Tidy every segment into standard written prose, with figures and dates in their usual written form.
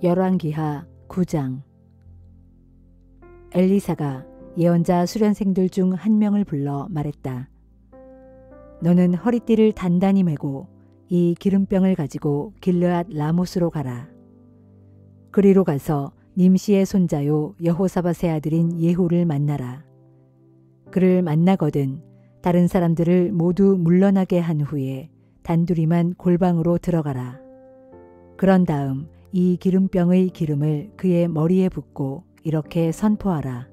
열왕기하 9장. 엘리사가 예언자 수련생들 중 한 명을 불러 말했다. 너는 허리띠를 단단히 메고 이 기름병을 가지고 길르앗 라못으로 가라. 그리로 가서 님시의 손자요 여호사밧의 아들인 예후를 만나라. 그를 만나거든 다른 사람들을 모두 물러나게 한 후에 단둘이만 골방으로 들어가라. 그런 다음 이 기름병의 기름을 그의 머리에 붓고 이렇게 선포하라.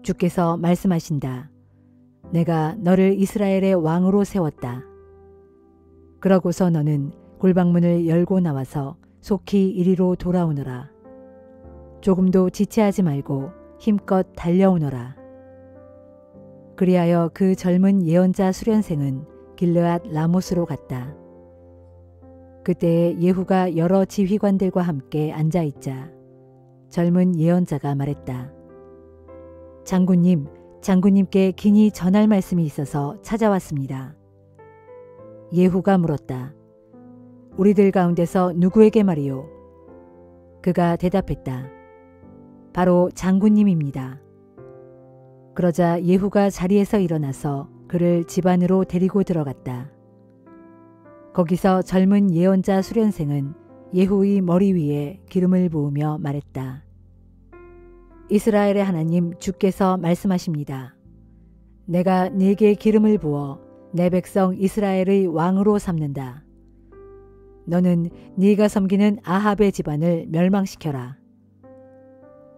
주께서 말씀하신다. 내가 너를 이스라엘의 왕으로 세웠다. 그러고서 너는 골방문을 열고 나와서 속히 이리로 돌아오너라. 조금도 지체하지 말고 힘껏 달려오너라. 그리하여 그 젊은 예언자 수련생은 길르앗 라못으로 갔다. 그때에 예후가 여러 지휘관들과 함께 앉아있자 젊은 예언자가 말했다. 장군님, 장군님께 긴히 전할 말씀이 있어서 찾아왔습니다. 예후가 물었다. 우리들 가운데서 누구에게 말이요? 그가 대답했다. 바로 장군님입니다. 그러자 예후가 자리에서 일어나서 그를 집 안으로 데리고 들어갔다. 거기서 젊은 예언자 수련생은 예후의 머리 위에 기름을 부으며 말했다. 이스라엘의 하나님 주께서 말씀하십니다. 내가 네게 기름을 부어 내 백성 이스라엘의 왕으로 삼는다. 너는 네가 섬기는 아합의 집안을 멸망시켜라.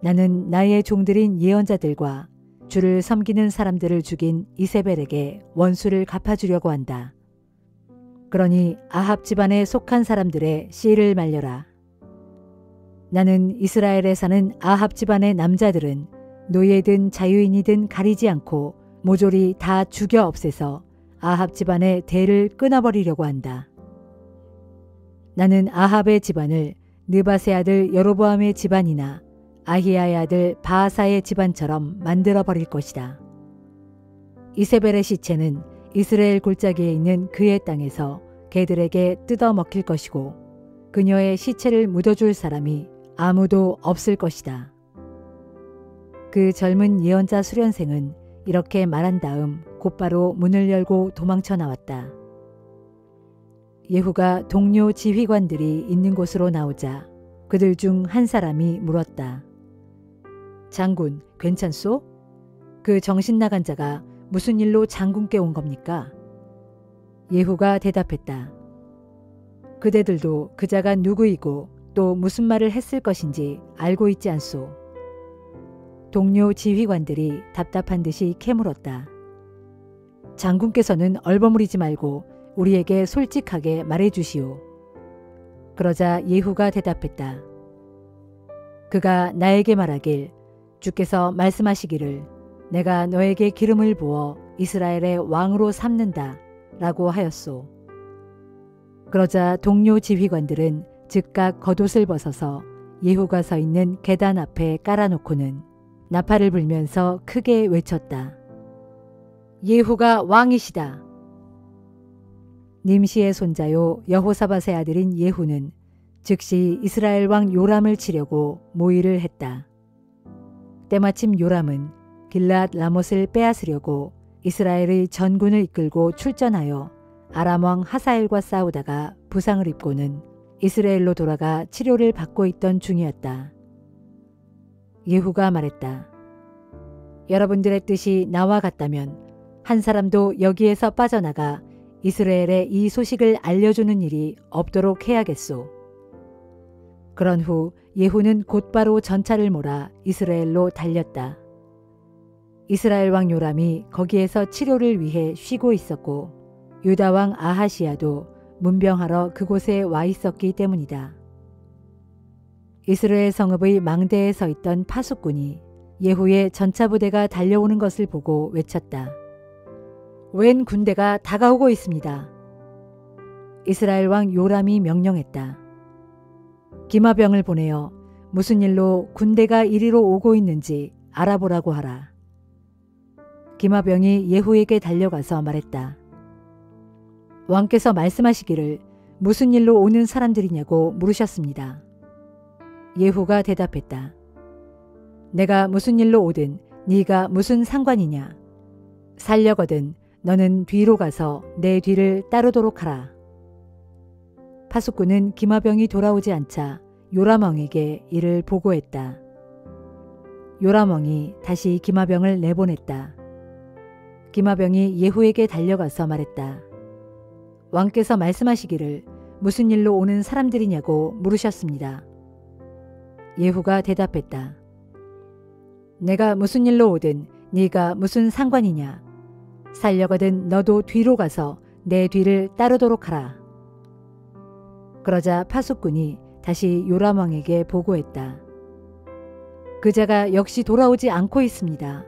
나는 나의 종들인 예언자들과 주를 섬기는 사람들을 죽인 이세벨에게 원수를 갚아주려고 한다. 그러니 아합 집안에 속한 사람들의 씨를 말려라. 나는 이스라엘에 사는 아합 집안의 남자들은 노예든 자유인이든 가리지 않고 모조리 다 죽여 없애서 아합 집안의 대를 끊어버리려고 한다. 나는 아합의 집안을 느밧의 아들 여로보암의 집안이나 아히야의 아들 바하사의 집안처럼 만들어버릴 것이다. 이세벨의 시체는 이스라엘 골짜기에 있는 그의 땅에서 개들에게 뜯어 먹힐 것이고 그녀의 시체를 묻어줄 사람이 아무도 없을 것이다. 그 젊은 예언자 수련생은 이렇게 말한 다음 곧바로 문을 열고 도망쳐 나왔다. 예후가 동료 지휘관들이 있는 곳으로 나오자 그들 중 한 사람이 물었다. 장군, 괜찮소? 그 정신 나간 자가 무슨 일로 장군께 온 겁니까? 예후가 대답했다. 그대들도 그 자가 누구이고 또 무슨 말을 했을 것인지 알고 있지 않소? 동료 지휘관들이 답답한 듯이 캐물었다. 장군께서는 얼버무리지 말고 우리에게 솔직하게 말해주시오. 그러자 예후가 대답했다. 그가 나에게 말하길 주께서 말씀하시기를 내가 너에게 기름을 부어 이스라엘의 왕으로 삼는다 라고 하였소. 그러자 동료 지휘관들은 즉각 겉옷을 벗어서 예후가 서 있는 계단 앞에 깔아놓고는 나팔을 불면서 크게 외쳤다. 예후가 왕이시다. 님시의 손자요 여호사밧의 아들인 예후는 즉시 이스라엘 왕 요람을 치려고 모의를 했다. 때마침 요람은 길르앗 라못을 빼앗으려고 이스라엘의 전군을 이끌고 출전하여 아람 왕 하사엘과 싸우다가 부상을 입고는 이스라엘로 돌아가 치료를 받고 있던 중이었다. 예후가 말했다. 여러분들의 뜻이 나와 같다면 한 사람도 여기에서 빠져나가 이스라엘에 이 소식을 알려주는 일이 없도록 해야겠소. 그런 후 예후는 곧바로 전차를 몰아 이스라엘로 달렸다. 이스라엘 왕 요람이 거기에서 치료를 위해 쉬고 있었고 유다 왕 아하시야도 문병하러 그곳에 와 있었기 때문이다. 이스라엘 성읍의 망대에 서 있던 파수꾼이 예후의 전차 부대가 달려오는 것을 보고 외쳤다. 웬 군대가 다가오고 있습니다. 이스라엘 왕 요람이 명령했다. 기마병을 보내어 무슨 일로 군대가 이리로 오고 있는지 알아보라고 하라. 기마병이 예후에게 달려가서 말했다. 왕께서 말씀하시기를 무슨 일로 오는 사람들이냐고 물으셨습니다. 예후가 대답했다. 내가 무슨 일로 오든 네가 무슨 상관이냐. 살려거든 너는 뒤로 가서 내 뒤를 따르도록 하라. 파수꾼은 기마병이 돌아오지 않자 요람왕에게 이를 보고했다. 요람왕이 다시 기마병을 내보냈다. 기마병이 예후에게 달려가서 말했다. 왕께서 말씀하시기를 무슨 일로 오는 사람들이냐고 물으셨습니다. 예후가 대답했다. 내가 무슨 일로 오든 네가 무슨 상관이냐. 살려거든 너도 뒤로 가서 내 뒤를 따르도록 하라. 그러자 파수꾼이 다시 요람왕에게 보고했다. 그자가 역시 돌아오지 않고 있습니다.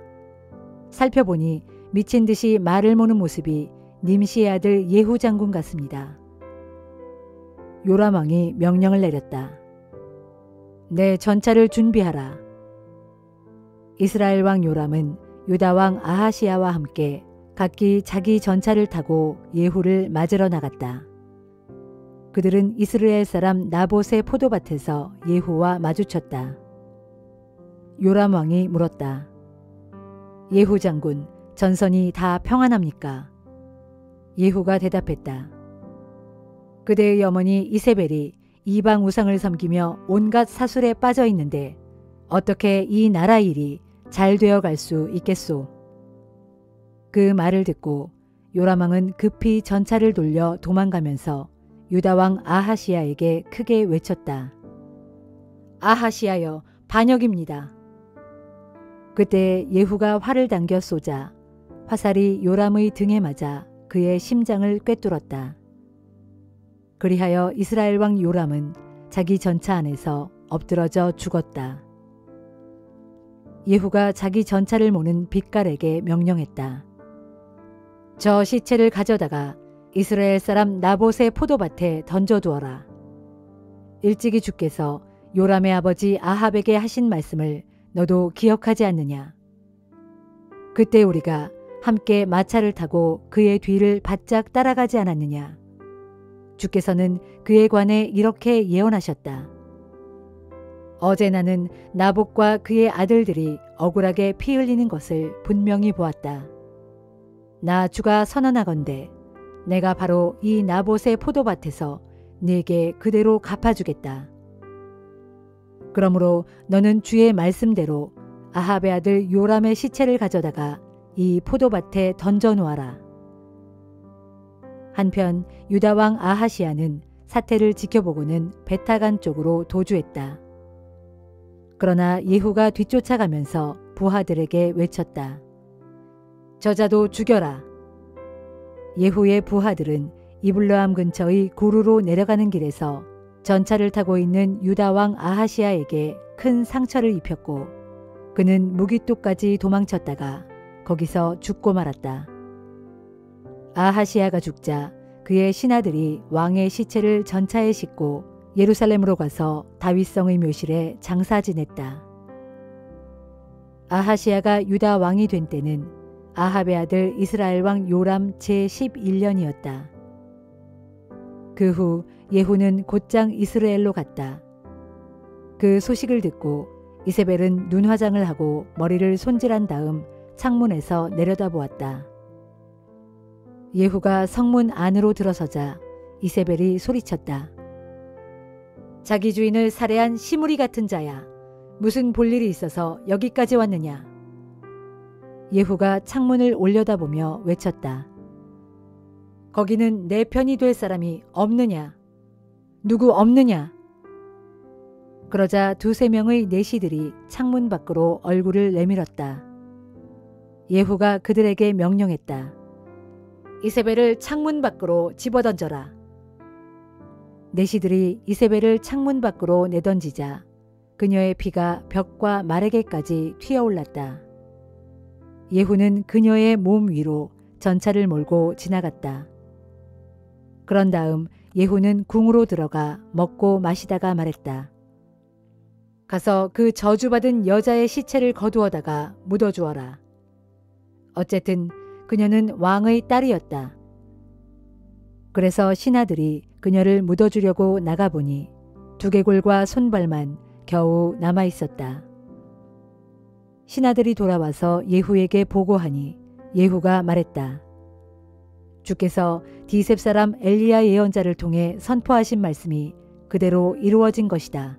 살펴보니 미친 듯이 말을 모는 모습이 님시의 아들 예후 장군 같습니다. 요람왕이 명령을 내렸다. 내 전차를 준비하라. 이스라엘 왕 요람은 유다 왕 아하시야와 함께 각기 자기 전차를 타고 예후를 맞으러 나갔다. 그들은 이스라엘 사람 나봇의 포도밭에서 예후와 마주쳤다. 요람 왕이 물었다. 예후 장군, 전선이 다 평안합니까? 예후가 대답했다. 그대의 어머니 이세벨이 이방 우상을 섬기며 온갖 사술에 빠져 있는데 어떻게 이 나라 일이 잘 되어 갈 수 있겠소? 그 말을 듣고 요람 왕은 급히 전차를 돌려 도망가면서 유다 왕 아하시야에게 크게 외쳤다. 아하시야여, 반역입니다. 그때 예후가 활을 당겨 쏘자 화살이 요람의 등에 맞아 그의 심장을 꿰뚫었다. 그리하여 이스라엘 왕 요람은 자기 전차 안에서 엎드러져 죽었다. 예후가 자기 전차를 모는 빛깔에게 명령했다. 저 시체를 가져다가 이스라엘 사람 나봇의 포도밭에 던져두어라. 일찍이 주께서 요람의 아버지 아합에게 하신 말씀을 너도 기억하지 않느냐. 그때 우리가 함께 마차를 타고 그의 뒤를 바짝 따라가지 않았느냐. 주께서는 그에 관해 이렇게 예언하셨다. 어제 나는 나봇과 그의 아들들이 억울하게 피 흘리는 것을 분명히 보았다. 나 주가 선언하건대 내가 바로 이 나봇의 포도밭에서 네게 그대로 갚아주겠다. 그러므로 너는 주의 말씀대로 아합의 아들 요람의 시체를 가져다가 이 포도밭에 던져 놓아라. 한편 유다 왕 아하시야는 사태를 지켜보고는 베타간 쪽으로 도주했다. 그러나 예후가 뒤쫓아가면서 부하들에게 외쳤다. 저자도 죽여라. 예후의 부하들은 이블르함 근처의 구루로 내려가는 길에서 전차를 타고 있는 유다 왕 아하시야에게 큰 상처를 입혔고 그는 무기토까지 도망쳤다가 거기서 죽고 말았다. 아하시야가 죽자 그의 신하들이 왕의 시체를 전차에 싣고 예루살렘으로 가서 다윗성의 묘실에 장사 지냈다. 아하시야가 유다 왕이 된 때는 아합의 아들 이스라엘 왕 요람 제11년이었다. 그 후 예후는 곧장 이스라엘로 갔다. 그 소식을 듣고 이세벨은 눈화장을 하고 머리를 손질한 다음 창문에서 내려다보았다. 예후가 성문 안으로 들어서자 이세벨이 소리쳤다. 자기 주인을 살해한 시무리 같은 자야. 무슨 볼일이 있어서 여기까지 왔느냐. 예후가 창문을 올려다보며 외쳤다. 거기는 내 편이 될 사람이 없느냐. 누구 없느냐. 그러자 두세 명의 내시들이 창문 밖으로 얼굴을 내밀었다. 예후가 그들에게 명령했다. 이세벨을 창문 밖으로 집어던져라. 내시들이 이세벨을 창문 밖으로 내던지자 그녀의 피가 벽과 마레개까지 튀어올랐다. 예후는 그녀의 몸 위로 전차를 몰고 지나갔다. 그런 다음 예후는 궁으로 들어가 먹고 마시다가 말했다. 가서 그 저주받은 여자의 시체를 거두어다가 묻어주어라. 어쨌든 그녀는 왕의 딸이었다. 그래서 신하들이 그녀를 묻어주려고 나가보니 두개골과 손발만 겨우 남아 있었다. 신하들이 돌아와서 예후에게 보고하니 예후가 말했다. 주께서 디셉 사람 엘리야 예언자를 통해 선포하신 말씀이 그대로 이루어진 것이다.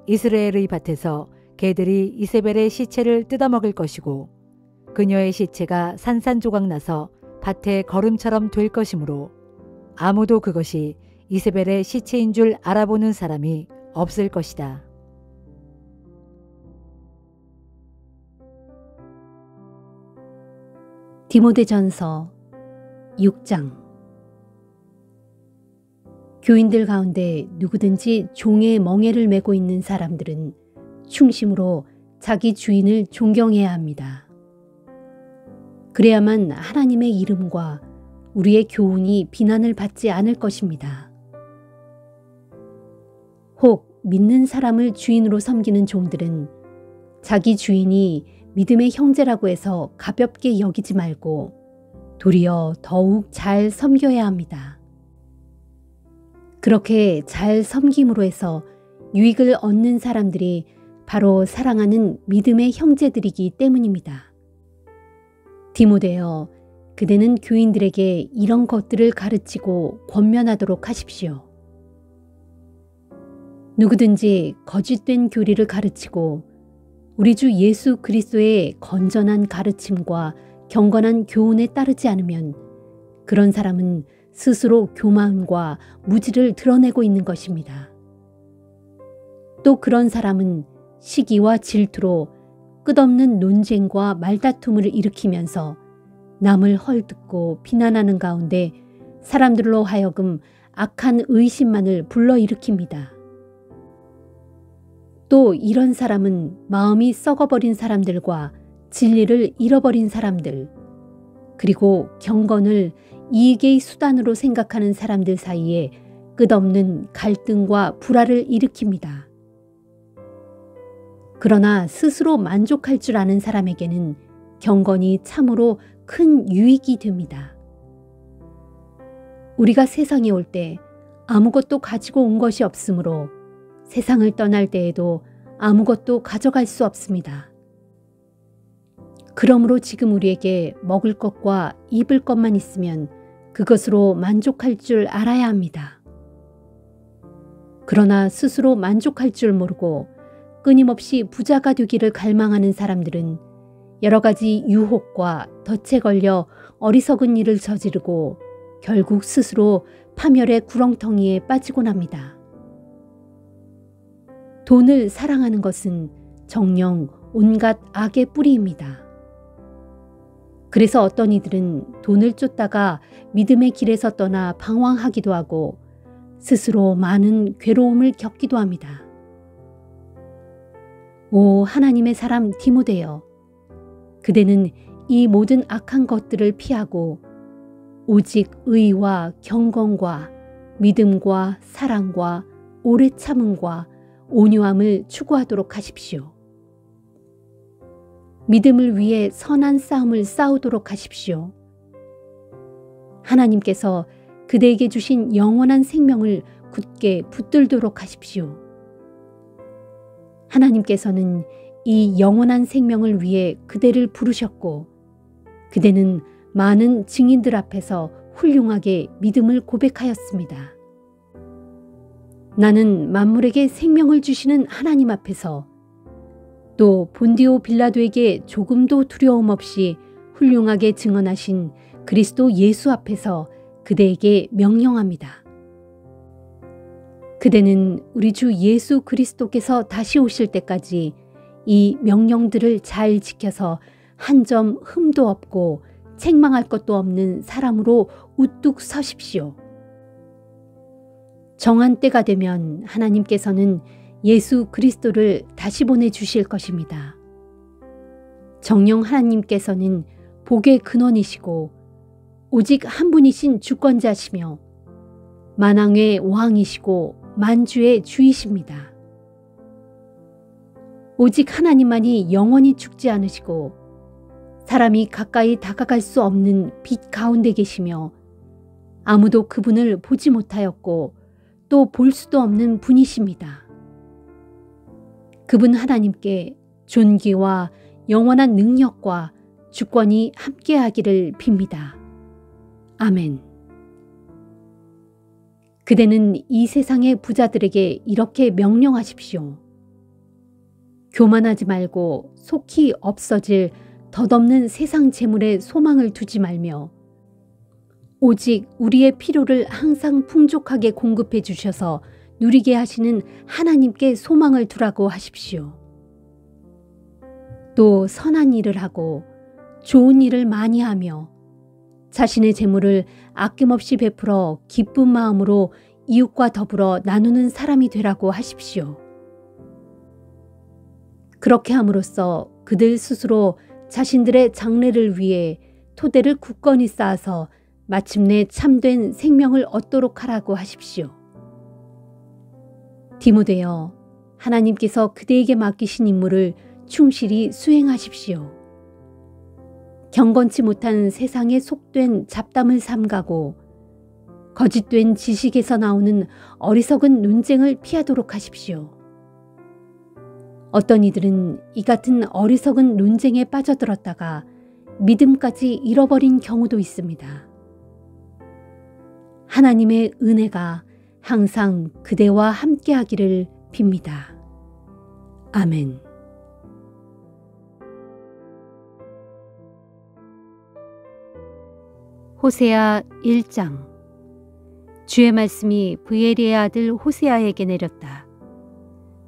이스라엘의 밭에서 개들이 이세벨의 시체를 뜯어먹을 것이고 그녀의 시체가 산산조각 나서 밭에 거름처럼 될 것이므로 아무도 그것이 이세벨의 시체인 줄 알아보는 사람이 없을 것이다. 디모데전서 6장. 교인들 가운데 누구든지 종의 멍에를 메고 있는 사람들은 충심으로 자기 주인을 존경해야 합니다. 그래야만 하나님의 이름과 우리의 교훈이 비난을 받지 않을 것입니다. 혹 믿는 사람을 주인으로 섬기는 종들은 자기 주인이 믿음의 형제라고 해서 가볍게 여기지 말고 도리어 더욱 잘 섬겨야 합니다. 그렇게 잘 섬김으로 해서 유익을 얻는 사람들이 바로 사랑하는 믿음의 형제들이기 때문입니다. 디모데여, 그대는 교인들에게 이런 것들을 가르치고 권면하도록 하십시오. 누구든지 거짓된 교리를 가르치고 우리 주 예수 그리스도의 건전한 가르침과 경건한 교훈에 따르지 않으면 그런 사람은 스스로 교만과 무지를 드러내고 있는 것입니다. 또 그런 사람은 시기와 질투로 끝없는 논쟁과 말다툼을 일으키면서 남을 헐뜯고 비난하는 가운데 사람들로 하여금 악한 의심만을 불러일으킵니다. 또 이런 사람은 마음이 썩어버린 사람들과 진리를 잃어버린 사람들, 그리고 경건을 이익의 수단으로 생각하는 사람들 사이에 끝없는 갈등과 불화를 일으킵니다. 그러나 스스로 만족할 줄 아는 사람에게는 경건이 참으로 큰 유익이 됩니다. 우리가 세상에 올 때 아무것도 가지고 온 것이 없으므로 세상을 떠날 때에도 아무것도 가져갈 수 없습니다. 그러므로 지금 우리에게 먹을 것과 입을 것만 있으면 그것으로 만족할 줄 알아야 합니다. 그러나 스스로 만족할 줄 모르고 끊임없이 부자가 되기를 갈망하는 사람들은 여러 가지 유혹과 덫에 걸려 어리석은 일을 저지르고 결국 스스로 파멸의 구렁텅이에 빠지곤 합니다. 돈을 사랑하는 것은 정녕 온갖 악의 뿌리입니다. 그래서 어떤 이들은 돈을 쫓다가 믿음의 길에서 떠나 방황하기도 하고 스스로 많은 괴로움을 겪기도 합니다. 오 하나님의 사람 디모데여, 그대는 이 모든 악한 것들을 피하고 오직 의와 경건과 믿음과 사랑과 오래 참음과 온유함을 추구하도록 하십시오. 믿음을 위해 선한 싸움을 싸우도록 하십시오. 하나님께서 그대에게 주신 영원한 생명을 굳게 붙들도록 하십시오. 하나님께서는 이 영원한 생명을 위해 그대를 부르셨고 그대는 많은 증인들 앞에서 훌륭하게 믿음을 고백하였습니다. 나는 만물에게 생명을 주시는 하나님 앞에서 또 본디오 빌라도에게 조금도 두려움 없이 훌륭하게 증언하신 그리스도 예수 앞에서 그대에게 명령합니다. 그대는 우리 주 예수 그리스도께서 다시 오실 때까지 이 명령들을 잘 지켜서 한 점 흠도 없고 책망할 것도 없는 사람으로 우뚝 서십시오. 정한 때가 되면 하나님께서는 예수 그리스도를 다시 보내주실 것입니다. 정녕 하나님께서는 복의 근원이시고 오직 한 분이신 주권자시며 만왕의 왕이시고 만주의 주이십니다. 오직 하나님만이 영원히 죽지 않으시고 사람이 가까이 다가갈 수 없는 빛 가운데 계시며 아무도 그분을 보지 못하였고 또 볼 수도 없는 분이십니다. 그분 하나님께 존귀와 영원한 능력과 주권이 함께하기를 빕니다. 아멘. 그대는 이 세상의 부자들에게 이렇게 명령하십시오. 교만하지 말고 속히 없어질 덧없는 세상 재물에 소망을 두지 말며 오직 우리의 필요를 항상 풍족하게 공급해 주셔서 누리게 하시는 하나님께 소망을 두라고 하십시오. 또 선한 일을 하고 좋은 일을 많이 하며 자신의 재물을 아낌없이 베풀어 기쁜 마음으로 이웃과 더불어 나누는 사람이 되라고 하십시오. 그렇게 함으로써 그들 스스로 자신들의 장래를 위해 토대를 굳건히 쌓아서 마침내 참된 생명을 얻도록 하라고 하십시오. 디모데여, 하나님께서 그대에게 맡기신 임무를 충실히 수행하십시오. 경건치 못한 세상에 속된 잡담을 삼가고 거짓된 지식에서 나오는 어리석은 논쟁을 피하도록 하십시오. 어떤 이들은 이 같은 어리석은 논쟁에 빠져들었다가 믿음까지 잃어버린 경우도 있습니다. 하나님의 은혜가 항상 그대와 함께하기를 빕니다. 아멘. 호세아 1장. 주의 말씀이 브에리의 아들 호세아에게 내렸다.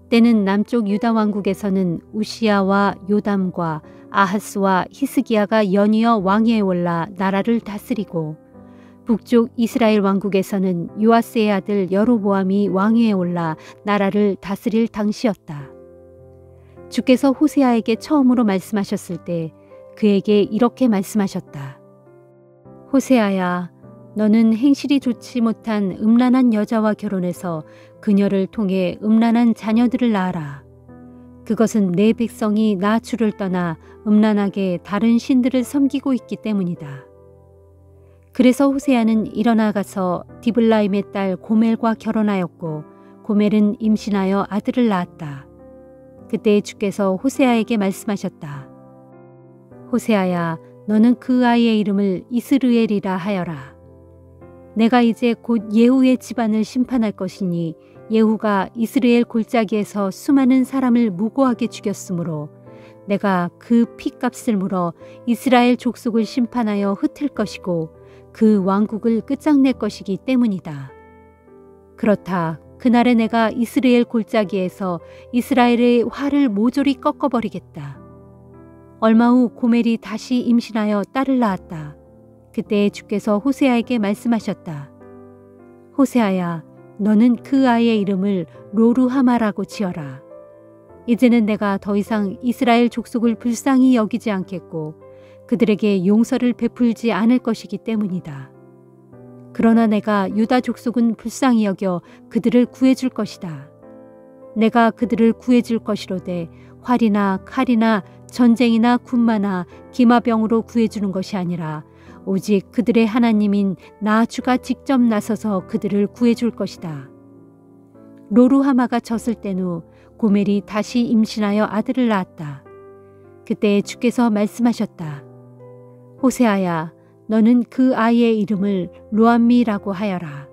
때는 남쪽 유다 왕국에서는 우시야와 요담과 아하스와 히스기야가 연이어 왕위에 올라 나라를 다스리고 북쪽 이스라엘 왕국에서는 요아스의 아들 여로보암이 왕위에 올라 나라를 다스릴 당시였다. 주께서 호세아에게 처음으로 말씀하셨을 때 그에게 이렇게 말씀하셨다. 호세아야, 너는 행실이 좋지 못한 음란한 여자와 결혼해서 그녀를 통해 음란한 자녀들을 낳아라. 그것은 내 백성이 나 주를 떠나 음란하게 다른 신들을 섬기고 있기 때문이다. 그래서 호세아는 일어나 가서 디블라임의 딸 고멜과 결혼하였고 고멜은 임신하여 아들을 낳았다. 그때 주께서 호세아에게 말씀하셨다. 호세아야, 너는 그 아이의 이름을 이스르엘이라 하여라. 내가 이제 곧 예후의 집안을 심판할 것이니 예후가 이스라엘 골짜기에서 수많은 사람을 무고하게 죽였으므로 내가 그 피값을 물어 이스라엘 족속을 심판하여 흩을 것이고 그 왕국을 끝장낼 것이기 때문이다. 그렇다. 그날에 내가 이스라엘 골짜기에서 이스라엘의 활을 모조리 꺾어버리겠다. 얼마 후 고멜이 다시 임신하여 딸을 낳았다. 그때 주께서 호세아에게 말씀하셨다. 호세아야, 너는 그 아이의 이름을 로루하마라고 지어라. 이제는 내가 더 이상 이스라엘 족속을 불쌍히 여기지 않겠고 그들에게 용서를 베풀지 않을 것이기 때문이다. 그러나 내가 유다 족속은 불쌍히 여겨 그들을 구해줄 것이다. 내가 그들을 구해줄 것이로되 활이나 칼이나 전쟁이나 군마나 기마병으로 구해주는 것이 아니라 오직 그들의 하나님인 나 주가 직접 나서서 그들을 구해줄 것이다. 로루하마가 졌을 땐 후 고멜이 다시 임신하여 아들을 낳았다. 그때 주께서 말씀하셨다. 호세아야, 너는 그 아이의 이름을 로암미라고 하여라.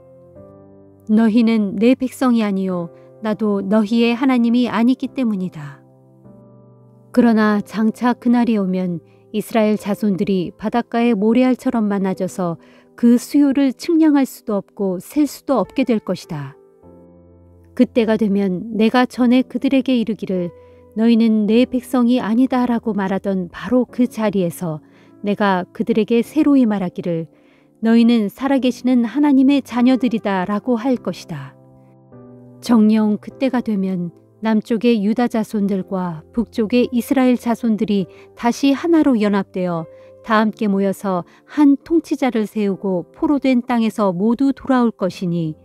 너희는 내 백성이 아니요 나도 너희의 하나님이 아니기 때문이다. 그러나 장차 그날이 오면 이스라엘 자손들이 바닷가의 모래알처럼 많아져서 그 수요를 측량할 수도 없고 셀 수도 없게 될 것이다. 그때가 되면 내가 전에 그들에게 이르기를 너희는 내 백성이 아니다라고 말하던 바로 그 자리에서 내가 그들에게 새로이 말하기를 너희는 살아계시는 하나님의 자녀들이다라고 할 것이다. 정녕 그때가 되면 남쪽의 유다 자손들과 북쪽의 이스라엘 자손들이 다시 하나로 연합되어 다 함께 모여서 한 통치자를 세우고 포로된 땅에서 모두 돌아올 것이니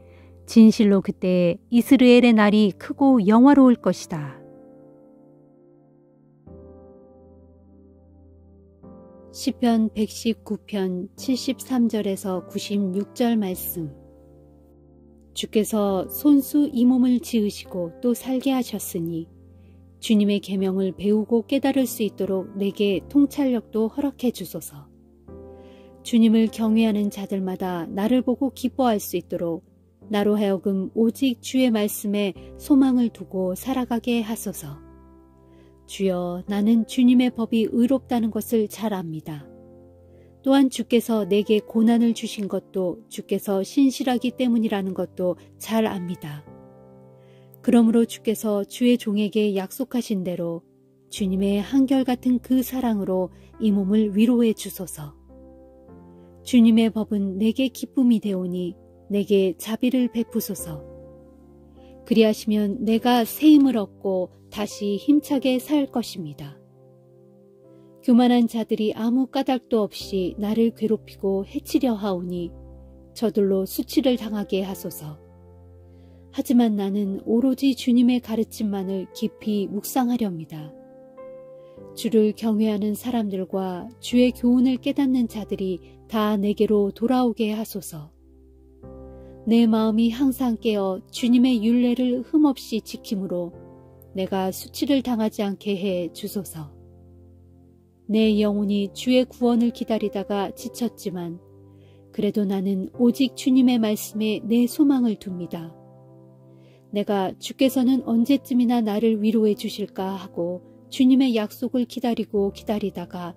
진실로 그때 이스라엘의 날이 크고 영화로울 것이다. 시편 119편 73절에서 96절 말씀. 주께서 손수 이 몸을 지으시고 또 살게 하셨으니 주님의 계명을 배우고 깨달을 수 있도록 내게 통찰력도 허락해 주소서. 주님을 경외하는 자들마다 나를 보고 기뻐할 수 있도록 나로 하여금 오직 주의 말씀에 소망을 두고 살아가게 하소서. 주여, 나는 주님의 법이 의롭다는 것을 잘 압니다. 또한 주께서 내게 고난을 주신 것도 주께서 신실하기 때문이라는 것도 잘 압니다. 그러므로 주께서 주의 종에게 약속하신 대로 주님의 한결같은 그 사랑으로 이 몸을 위로해 주소서. 주님의 법은 내게 기쁨이 되오니 내게 자비를 베푸소서. 그리하시면 내가 새 힘을 얻고 다시 힘차게 살 것입니다. 교만한 자들이 아무 까닭도 없이 나를 괴롭히고 해치려 하오니 저들로 수치를 당하게 하소서. 하지만 나는 오로지 주님의 가르침만을 깊이 묵상하렵니다. 주를 경외하는 사람들과 주의 교훈을 깨닫는 자들이 다 내게로 돌아오게 하소서. 내 마음이 항상 깨어 주님의 율례를 흠없이 지킴으로 내가 수치를 당하지 않게 해 주소서. 내 영혼이 주의 구원을 기다리다가 지쳤지만 그래도 나는 오직 주님의 말씀에 내 소망을 둡니다. 내가 주께서는 언제쯤이나 나를 위로해 주실까 하고 주님의 약속을 기다리다가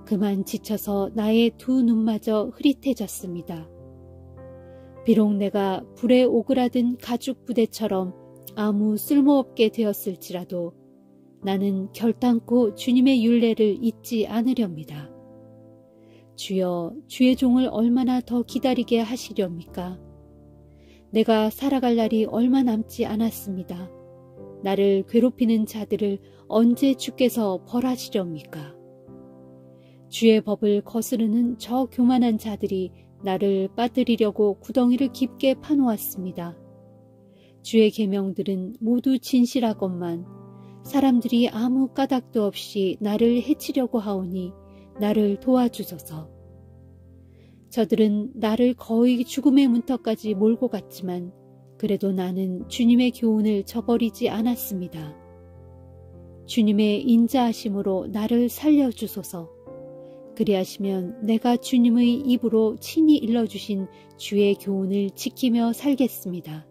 그만 지쳐서 나의 두 눈마저 흐릿해졌습니다. 비록 내가 불에 오그라든 가죽 부대처럼 아무 쓸모없게 되었을지라도 나는 결단코 주님의 율례를 잊지 않으렵니다. 주여, 주의 종을 얼마나 더 기다리게 하시렵니까? 내가 살아갈 날이 얼마 남지 않았습니다. 나를 괴롭히는 자들을 언제 주께서 벌하시렵니까? 주의 법을 거스르는 저 교만한 자들이 나를 빠뜨리려고 구덩이를 깊게 파놓았습니다. 주의 계명들은 모두 진실하건만 사람들이 아무 까닭도 없이 나를 해치려고 하오니 나를 도와주소서. 저들은 나를 거의 죽음의 문턱까지 몰고 갔지만 그래도 나는 주님의 교훈을 저버리지 않았습니다. 주님의 인자하심으로 나를 살려주소서. 그리하시면 내가 주님의 입으로 친히 일러주신 주의 교훈을 지키며 살겠습니다.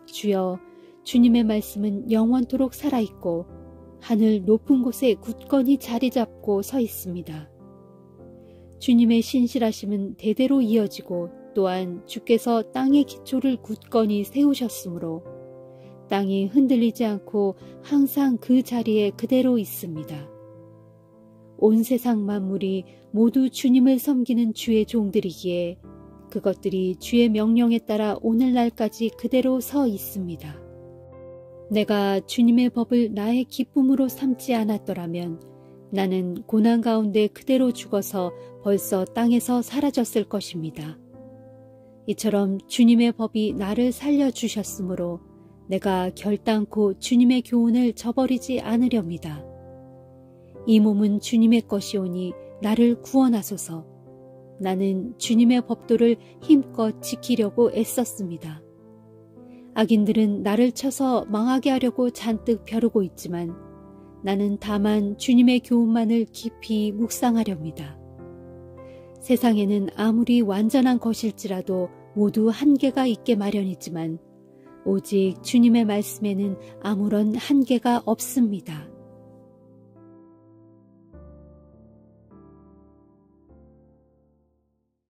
주여, 주님의 말씀은 영원토록 살아있고 하늘 높은 곳에 굳건히 자리 잡고 서 있습니다. 주님의 신실하심은 대대로 이어지고 또한 주께서 땅의 기초를 굳건히 세우셨으므로 땅이 흔들리지 않고 항상 그 자리에 그대로 있습니다. 온 세상 만물이 모두 주님을 섬기는 주의 종들이기에 그것들이 주의 명령에 따라 오늘날까지 그대로 서 있습니다. 내가 주님의 법을 나의 기쁨으로 삼지 않았더라면 나는 고난 가운데 그대로 죽어서 벌써 땅에서 사라졌을 것입니다. 이처럼 주님의 법이 나를 살려주셨으므로 내가 결단코 주님의 교훈을 저버리지 않으렵니다. 이 몸은 주님의 것이오니 나를 구원하소서. 나는 주님의 법도를 힘껏 지키려고 애썼습니다. 악인들은 나를 쳐서 망하게 하려고 잔뜩 벼르고 있지만 나는 다만 주님의 교훈만을 깊이 묵상하렵니다. 세상에는 아무리 완전한 것일지라도 모두 한계가 있게 마련이지만 오직 주님의 말씀에는 아무런 한계가 없습니다.